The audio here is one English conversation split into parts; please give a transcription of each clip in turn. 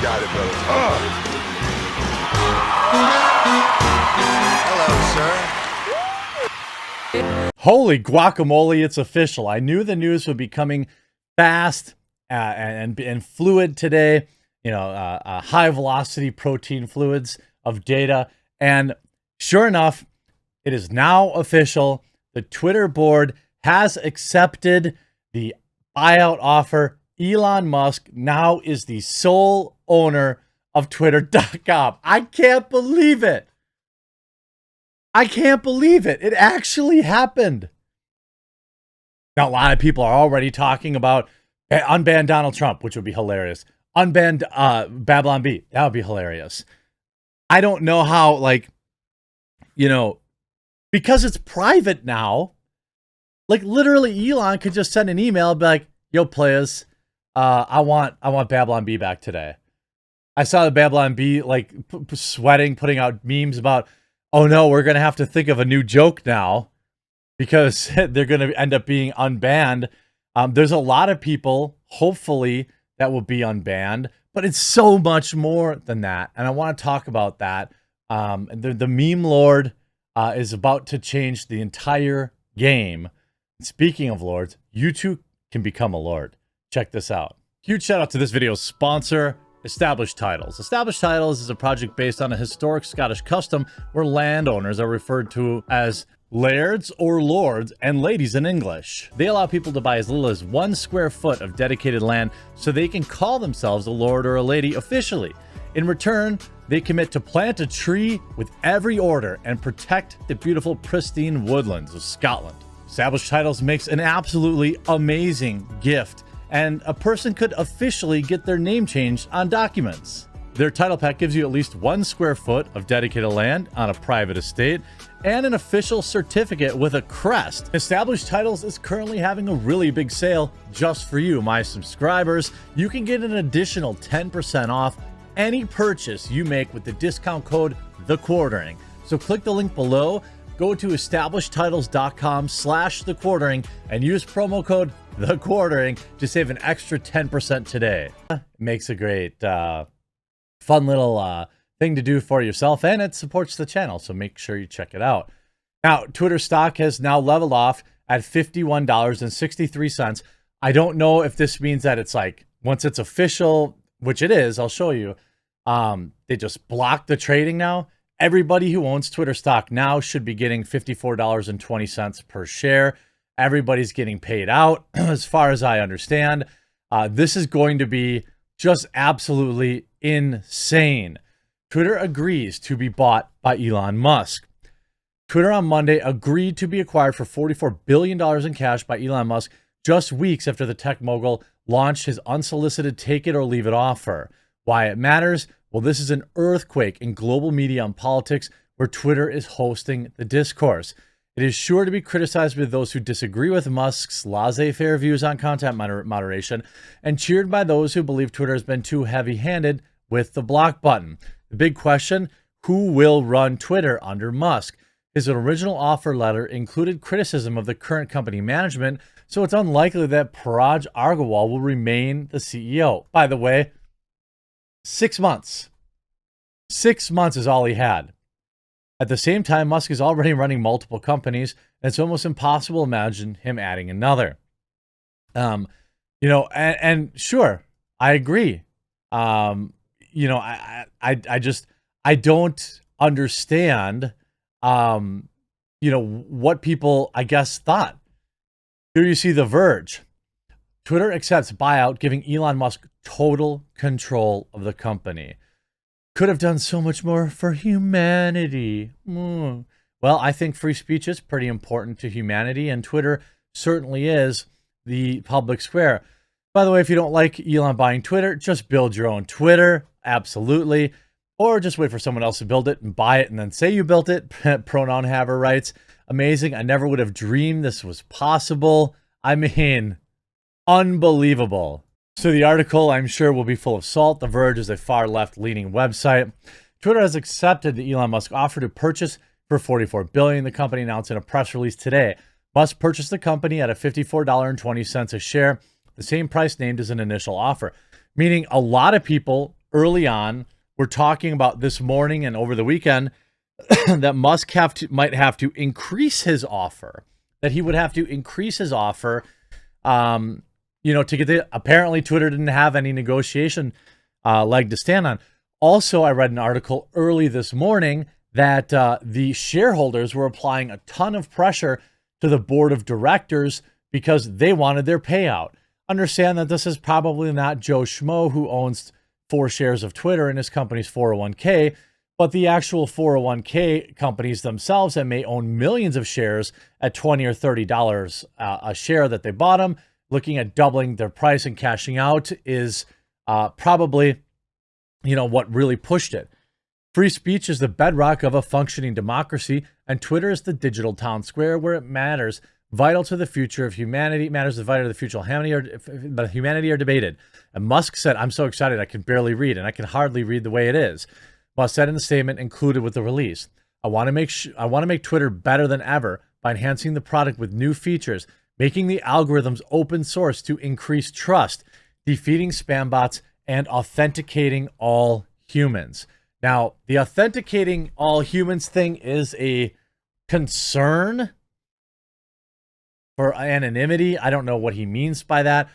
got it, brother. Hello, sir. Holy guacamole, it's official. I knew the news would be coming fast and fluid today. High velocity protein fluids of data. And sure enough, it is now official. The Twitter board has accepted the buyout offer. Elon Musk now is the sole owner of Twitter.com. I can't believe it. I can't believe it. It actually happened. Now, a lot of people are already talking about unban Donald Trump, which would be hilarious. Unban Babylon Bee. That would be hilarious. I don't know how, because it's private now, literally Elon could just send an email and be like, yo, players, I want Babylon Bee back today. I saw the Babylon Bee sweating, putting out memes about, oh no, we're going to have to think of a new joke now because they're going to end up being unbanned. There's a lot of people, hopefully, that will be unbanned, but it's so much more than that. And I want to talk about that. The meme lord is about to change the entire game. Speaking of lords, you too can become a lord. Check this out. Huge shout out to this video's sponsor, Established Titles. Established Titles is a project based on a historic Scottish custom where landowners are referred to as lairds or lords and ladies in English. They allow people to buy as little as 1 square foot of dedicated land so they can call themselves a lord or a lady officially. In return, they commit to plant a tree with every order and protect the beautiful pristine woodlands of Scotland. Established Titles makes an absolutely amazing gift, and a person could officially get their name changed on documents. Their title pack gives you at least 1 square foot of dedicated land on a private estate and an official certificate with a crest. Established Titles is currently having a really big sale just for you, my subscribers. You can get an additional 10% off any purchase you make with the discount code TheQuartering. So click the link below, go to establishedtitles.com/thequartering and use promo code TheQuartering to save an extra 10% today. It makes a great fun little thing to do for yourself, and it supports the channel, so make sure you check it out. Now, Twitter stock has now leveled off at $51.63. I don't know if this means that it's once it's official, which it is, I'll show you, they just block the trading now. Everybody who owns Twitter stock now should be getting $54.20 per share. Everybody's getting paid out, as far as I understand. This is going to be just absolutely insane. Twitter agrees to be bought by Elon Musk. Twitter on Monday agreed to be acquired for $44 billion in cash by Elon Musk just weeks after the tech mogul launched his unsolicited take it or leave it offer. Why it matters? Well, this is an earthquake in global media and politics where Twitter is hosting the discourse. It is sure to be criticized by those who disagree with Musk's laissez-faire views on content moderation and cheered by those who believe Twitter has been too heavy-handed with the block button. The big question, who will run Twitter under Musk? His original offer letter included criticism of the current company management, so it's unlikely that Parag Agrawal will remain the CEO. By the way, 6 months. 6 months is all he had. At the same time, Musk is already running multiple companies, and it's almost impossible to imagine him adding another. And sure, I agree. I don't understand, what people, I guess, thought. Here you see The Verge. Twitter accepts buyout, giving Elon Musk total control of the company. Could have done so much more for humanity. Well, I think free speech is pretty important to humanity, and Twitter certainly is the public square. By the way, if you don't like Elon buying Twitter, just build your own Twitter. Absolutely. Or just wait for someone else to build it and buy it and then say you built it. Pronoun haver rights. Amazing. I never would have dreamed this was possible. I mean, unbelievable. So the article, I'm sure, will be full of salt. The Verge is a far left-leaning website. Twitter has accepted the Elon Musk offer to purchase for $44 billion. The company announced in a press release today. Musk purchased the company at a $54.20 a share, the same price named as an initial offer, meaning a lot of people early on were talking about this morning and over the weekend that Musk might have to increase his offer, that he would have to increase his offer, to get the, apparently Twitter didn't have any negotiation leg to stand on. Also, I read an article early this morning that the shareholders were applying a ton of pressure to the board of directors because they wanted their payout. Understand that this is probably not Joe Schmo who owns 4 shares of Twitter in his company's 401k, but the actual 401k companies themselves that may own millions of shares at $20 or $30 a share that they bought them, looking at doubling their price and cashing out is probably, what really pushed it. Free speech is the bedrock of a functioning democracy, and Twitter is the digital town square where it matters, vital to the future of humanity. It matters the vital to the future of humanity are debated. And Musk said, "I'm so excited I can barely read, and I can hardly read the way it is." Musk said in the statement included with the release, I want to make Twitter better than ever by enhancing the product with new features, making the algorithms open source to increase trust, defeating spam bots, and authenticating all humans." Now, the authenticating all humans thing is a concern for anonymity. I don't know what he means by that.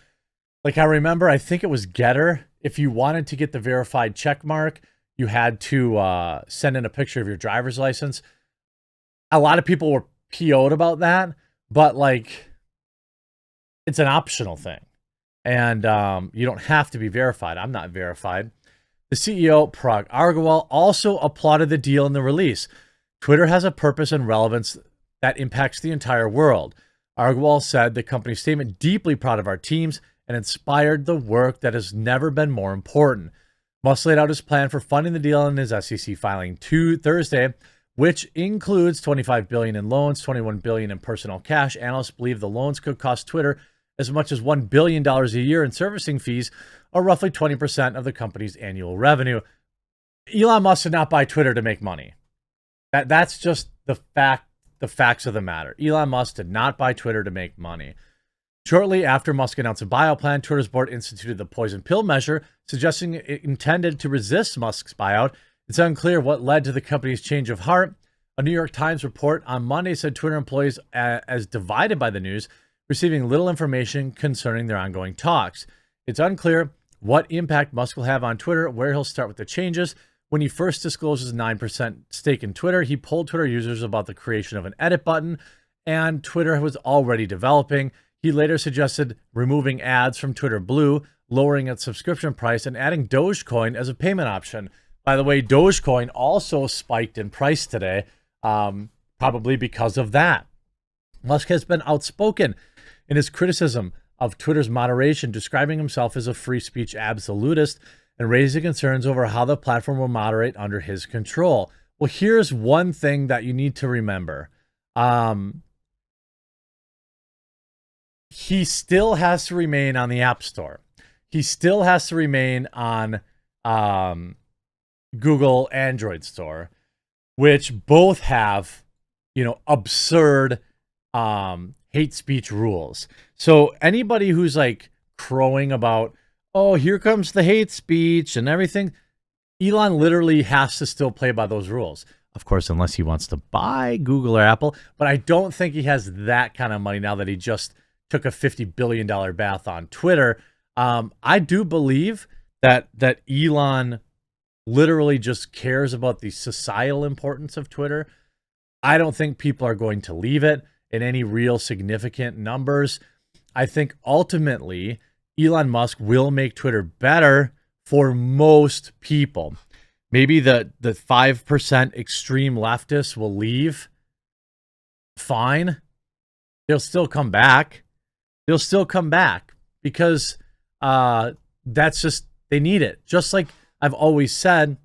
Like, I remember, I think it was Getter. If you wanted to get the verified check mark, you had to send in a picture of your driver's license. A lot of people were PO'd about that, but like, it's an optional thing. And you don't have to be verified. I'm not verified. The CEO, Parag Agrawal, also applauded the deal in the release. Twitter has a purpose and relevance that impacts the entire world. Agrawal said the company's statement, deeply proud of our teams and inspired the work that has never been more important. Musk laid out his plan for funding the deal in his SEC filing Thursday, which includes $25 billion in loans, $21 billion in personal cash. Analysts believe the loans could cost Twitter as much as $1 billion a year in servicing fees, or roughly 20% of the company's annual revenue. Elon Musk did not buy Twitter to make money. That's just the facts of the matter. Elon Musk did not buy Twitter to make money. Shortly after Musk announced a buyout plan, Twitter's board instituted the poison pill measure, suggesting it intended to resist Musk's buyout. It's unclear what led to the company's change of heart. A New York Times report on Monday said Twitter employees, as divided by the news, receiving little information concerning their ongoing talks. It's unclear what impact Musk will have on Twitter, where he'll start with the changes. When he first disclosed his 9% stake in Twitter, he polled Twitter users about the creation of an edit button, and Twitter was already developing. He later suggested removing ads from Twitter Blue, lowering its subscription price, and adding Dogecoin as a payment option. By the way, Dogecoin also spiked in price today, probably because of that. Musk has been outspoken in his criticism of Twitter's moderation, describing himself as a free speech absolutist and raising concerns over how the platform will moderate under his control. Well, here's one thing that you need to remember. He still has to remain on the App Store. He still has to remain on Google Android Store, which both have, absurd hate speech rules. So anybody who's like crowing about, oh, here comes the hate speech and everything, Elon literally has to still play by those rules. Of course, unless he wants to buy Google or Apple. But I don't think he has that kind of money now that he just took a $50 billion bath on Twitter. I do believe that Elon literally just cares about the societal importance of Twitter. I don't think people are going to leave it in any real significant numbers. I think ultimately Elon Musk will make Twitter better for most people. Maybe the 5% extreme leftists will leave. Fine. They'll still come back. They'll still come back because that's just, they need it. Just like I've always said,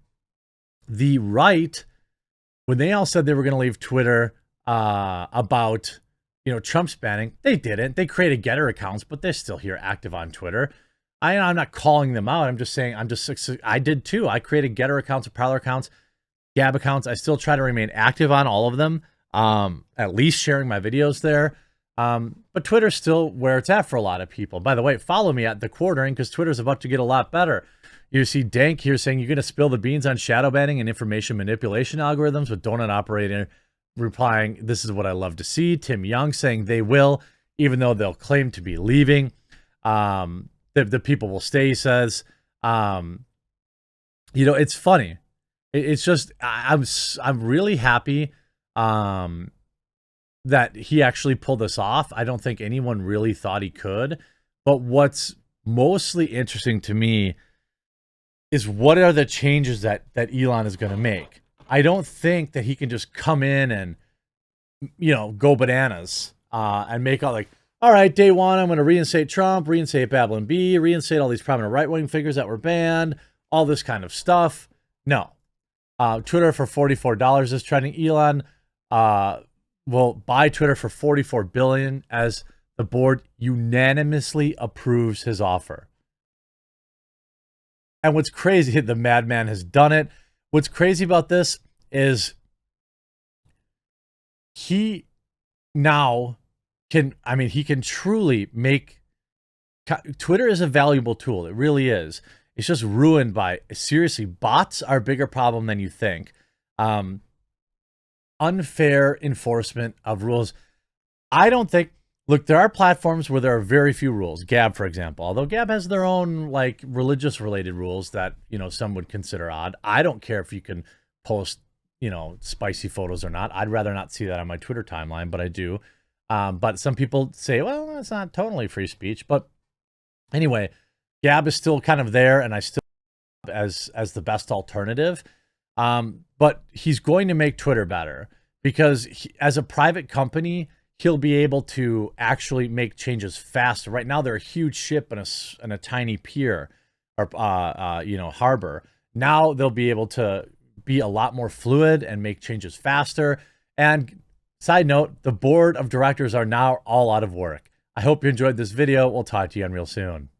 the right, when they all said they were going to leave Twitter about, Trump's banning, they didn't. They created Getter accounts, but they're still here active on Twitter. I'm not calling them out. I'm just saying, I did too. I created Getter accounts, Parler accounts, Gab accounts. I still try to remain active on all of them, at least sharing my videos there. But Twitter's still where it's at for a lot of people. By the way, follow me at The Quartering because Twitter's about to get a lot better. You see Dank here saying you're going to spill the beans on shadow banning and information manipulation algorithms with Donut Operator replying, this is what I love to see. Tim Young saying they will, even though they'll claim to be leaving. The people will stay, he says. You know, it's funny. It's just, I'm really happy that he actually pulled this off. I don't think anyone really thought he could. But what's mostly interesting to me is what are the changes that Elon is going to make. I don't think that he can just come in and, you know, go bananas and make all like, all right, day one, I'm going to reinstate Trump, reinstate Babylon Bee, reinstate all these prominent right-wing figures that were banned, all this kind of stuff. No. Twitter for $44 is trending. Elon will buy Twitter for $44 billion as the board unanimously approves his offer. And what's crazy, the madman has done it. What's crazy about this is he now can, I mean, he can truly make, Twitter is a valuable tool. It really is. It's just ruined by, seriously, bots are a bigger problem than you think. Unfair enforcement of rules. I don't think, look, there are platforms where there are very few rules. Gab, for example, although Gab has their own like religious related rules that, you know, some would consider odd. I don't care if you can post, you know, spicy photos or not. I'd rather not see that on my Twitter timeline, but I do. But some people say, well, it's not totally free speech. But anyway, Gab is still kind of there, and I still as the best alternative. But he's going to make Twitter better because as a private company, he'll be able to actually make changes faster. Right now, they're a huge ship and a tiny pier or you know, harbor. Now they'll be able to be a lot more fluid and make changes faster. And side note, the board of directors are now all out of work. I hope you enjoyed this video. We'll talk to you again real soon.